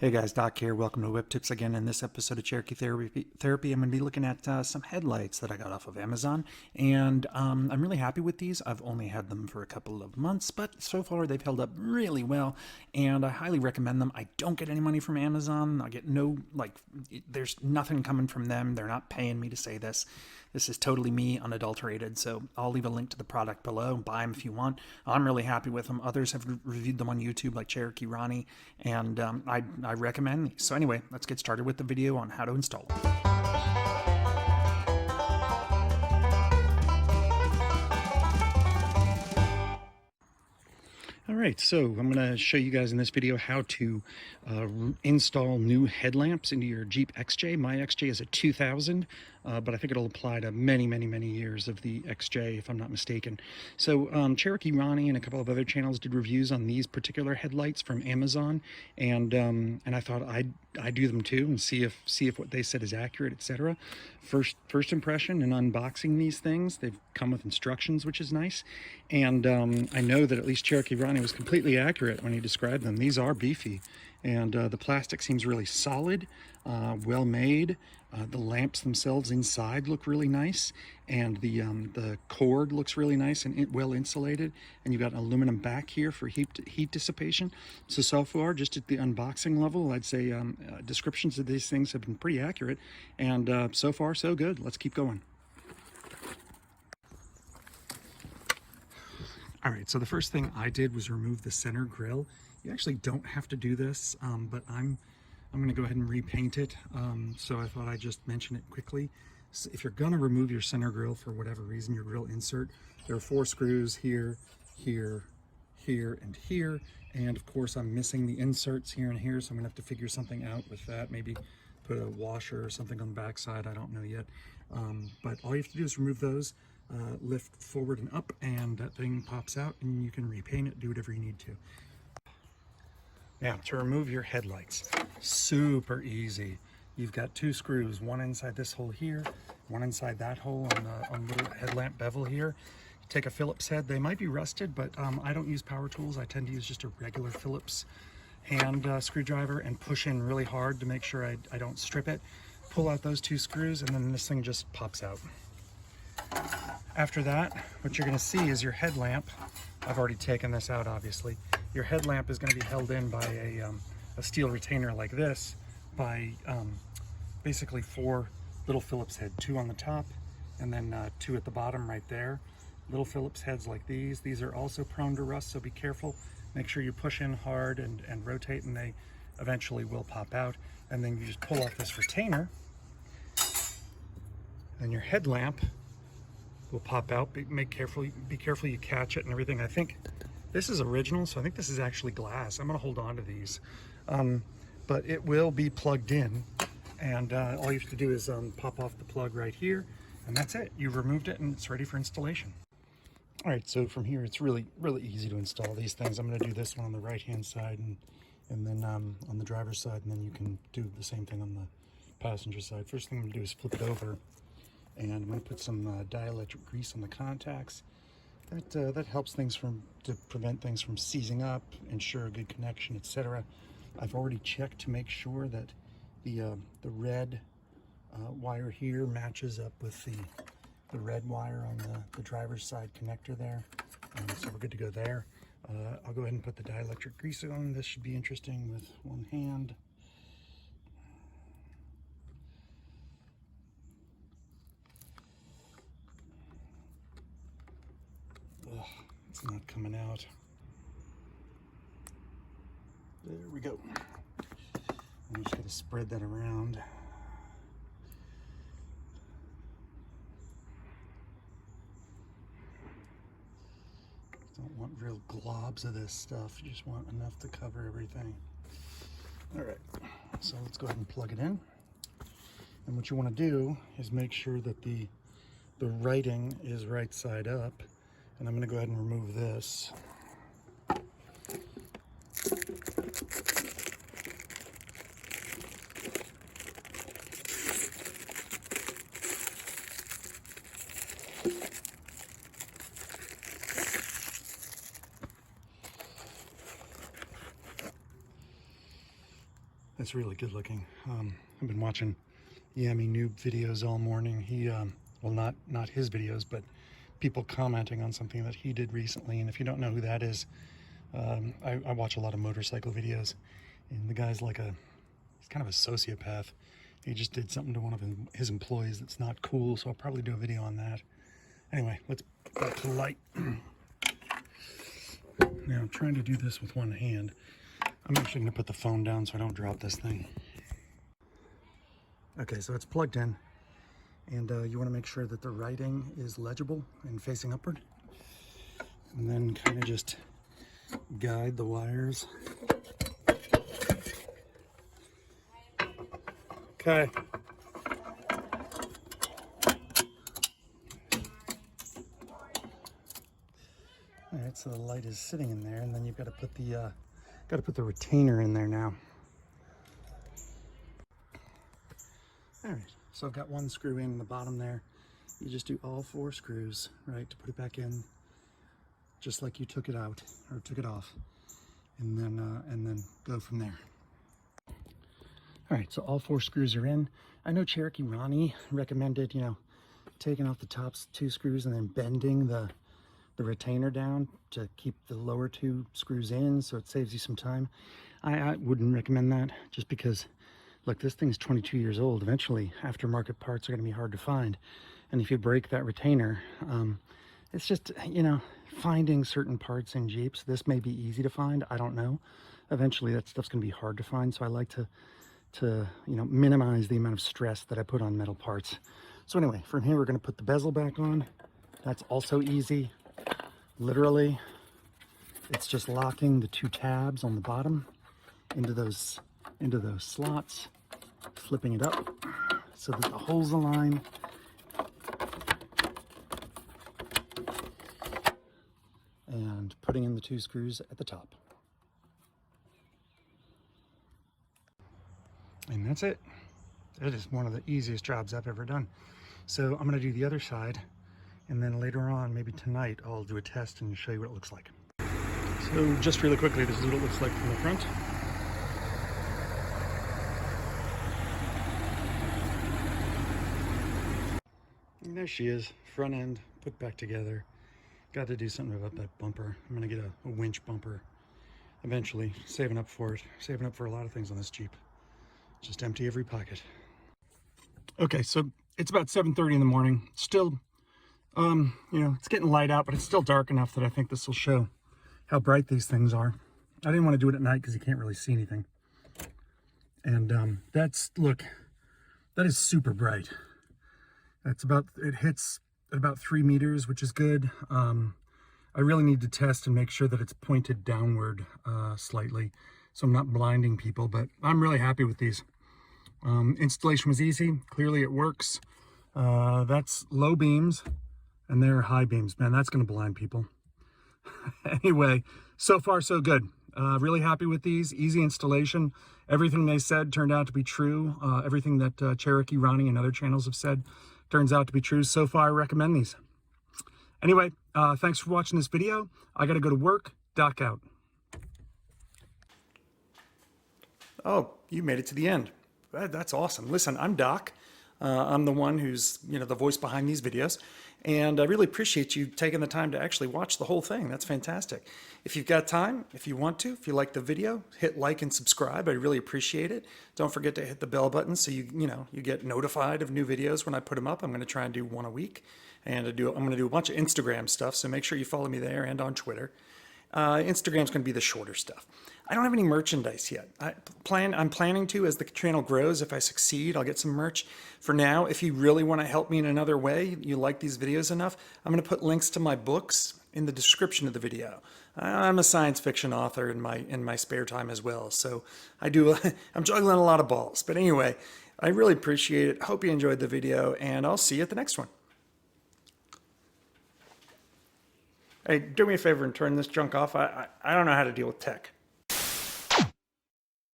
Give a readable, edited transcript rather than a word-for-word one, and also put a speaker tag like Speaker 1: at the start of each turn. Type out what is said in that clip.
Speaker 1: Hey guys, Doc here. Welcome to Whip Tips again. In this episode of Cherokee Therapy, I'm going to be looking at some headlights that I got off of Amazon, and I'm really happy with these. I've only had them for a couple of months, but so far they've held up really well, and I highly recommend them. I don't get any money from Amazon. I get there's nothing coming from them. They're not paying me to say this. This is totally me, unadulterated, so I'll leave a link to the product below. Buy them if you want. I'm really happy with them. Others have reviewed them on YouTube, like Cherokee Ronnie, and I recommend these. So anyway, let's get started with the video on how to install them. All right, so I'm going to show you guys in this video how to install new headlamps into your Jeep XJ. My XJ is a 2000, but I think it'll apply to many years of the XJ, if I'm not mistaken. So Cherokee Ronnie and a couple of other channels did reviews on these particular headlights from Amazon, and I thought I'd do them too and see if what they said is accurate, etc. First impression in unboxing these things, they've come with instructions, which is nice, and I know that at least Cherokee Ronnie was completely accurate when he described them. These are beefy, and the plastic seems really solid, well made. The lamps themselves inside look really nice, and the cord looks really nice and well insulated, and you've got an aluminum back here for heat dissipation. So far, just at the unboxing level, I'd say descriptions of these things have been pretty accurate, and so far so good. Let's keep going. All right, so the first thing I did was remove the center grill. You actually don't have to do this, but I'm going to go ahead and repaint it. So I thought I'd just mention it quickly. So if you're going to remove your center grill for whatever reason, your grill insert, there are 4 screws here, here, here, and here. And of course, I'm missing the inserts here and here, so I'm going to have to figure something out with that. Maybe put a washer or something on the back side. I don't know yet. But all you have to do is remove those. Lift forward and up, and that thing pops out, and you can repaint it, do whatever you need to. Now, to remove your headlights, super easy. You've got 2 screws, one inside this hole here, one inside that hole on the little headlamp bevel here. You take a Phillips head. They might be rusted, but I don't use power tools. I tend to use just a regular Phillips hand screwdriver and push in really hard to make sure I don't strip it. Pull out those 2 screws, and then this thing just pops out. After that, what you're going to see is your headlamp. I've already taken this out, obviously. Your headlamp is going to be held in by a steel retainer like this, by basically 4 little Phillips head, 2 on the top and then 2 at the bottom right there. Little Phillips heads like these. These are also prone to rust, so be careful. Make sure you push in hard and rotate, and they eventually will pop out. And then you just pull off this retainer, and your headlamp will pop out. Be careful you catch it and everything. I think this is original, so I think this is actually glass. I'm going to hold on to these, but it will be plugged in, and all you have to do is pop off the plug right here, and that's it. You've removed it, and it's ready for installation. All right, so from here, it's really easy to install these things. I'm going to do this one on the right-hand side, and then on the driver's side, and then you can do the same thing on the passenger side. First thing I'm going to do is flip it over, and I'm going to put some dielectric grease on the contacts. That helps things to prevent things from seizing up, ensure a good connection, etc. I've already checked to make sure that the red wire here matches up with the red wire on the driver's side connector there, so we're good to go there. I'll go ahead and put the dielectric grease on. This should be interesting with one hand. Ugh, it's not coming out. There we go. I'm just going to spread that around. Don't want real globs of this stuff. You just want enough to cover everything. All right, so let's go ahead and plug it in. And what you want to do is make sure that the writing is right side up. And I'm going to go ahead and remove this. That's really good looking. I've been watching Yami Noob videos all morning. He, well, not his videos, but people commenting on something that he did recently. And if you don't know who that is, I watch a lot of motorcycle videos, and the guy's like he's kind of a sociopath. He just did something to one of his employees that's not cool, so I'll probably do a video on that. Anyway, let's put that to the light. Now, I'm trying to do this with one hand. I'm actually going to put the phone down so I don't drop this thing. Okay, so it's plugged in, and you want to make sure that the writing is legible and facing upward. And then kind of just guide the wires. Okay. All right, so the light is sitting in there, and then you've got to put the retainer in there now. All right, so I've got one screw in the bottom there. You just do all 4 screws, right, to put it back in, just like you took it out or took it off, and then go from there. All right, so all 4 screws are in. I know Cherokee Ronnie recommended, taking off the top 2 screws and then bending the retainer down to keep the lower 2 screws in, so it saves you some time. I wouldn't recommend that, just because, look, this thing's 22 years old. Eventually, aftermarket parts are going to be hard to find. And if you break that retainer, it's just, finding certain parts in Jeeps. This may be easy to find. I don't know. Eventually, that stuff's going to be hard to find, so I like to minimize the amount of stress that I put on metal parts. So anyway, from here, we're going to put the bezel back on. That's also easy. Literally, it's just locking the 2 tabs on the bottom into those slots, flipping it up so that the holes align, and putting in the 2 screws at the top. And that's it. It is one of the easiest jobs I've ever done. So I'm going to do the other side, and then later on, maybe tonight, I'll do a test and show you what it looks like. So just really quickly, this is what it looks like from the front. And there she is, front end, put back together. Got to do something about that bumper. I'm going to get a winch bumper eventually, saving up for it. Saving up for a lot of things on this Jeep. Just empty every pocket. Okay, so it's about 7:30 in the morning. Still, it's getting light out, but it's still dark enough that I think this will show how bright these things are. I didn't want to do it at night because you can't really see anything. And look, that is super bright. It hits at about 3 meters, which is good. I really need to test and make sure that it's pointed downward slightly, so I'm not blinding people, but I'm really happy with these. Installation was easy. Clearly it works. That's low beams, and they're high beams. Man, that's going to blind people. Anyway, so far so good. Really happy with these. Easy installation. Everything they said turned out to be true. Everything that Cherokee, Ronnie, and other channels have said turns out to be true. So far, I recommend these. Anyway, thanks for watching this video. I got to go to work. Doc out. Oh, you made it to the end. That's awesome. Listen, I'm Doc. I'm the one who's, the voice behind these videos. And I really appreciate you taking the time to actually watch the whole thing. That's fantastic. If you've got time, if you want to, if you like the video, hit like and subscribe. I really appreciate it. Don't forget to hit the bell button so you get notified of new videos when I put them up. I'm going to try and do one a week. And I'm going to do a bunch of Instagram stuff, so make sure you follow me there and on Twitter. Instagram's going to be the shorter stuff. I don't have any merchandise yet. I'm planning to, as the channel grows. If I succeed, I'll get some merch. For now, if you really want to help me in another way, you like these videos enough, I'm going to put links to my books in the description of the video. I'm a science fiction author in my spare time as well, so I'm juggling a lot of balls. But anyway, I really appreciate it. Hope you enjoyed the video, and I'll see you at the next one. Hey, do me a favor and turn this junk off. I don't know how to deal with tech.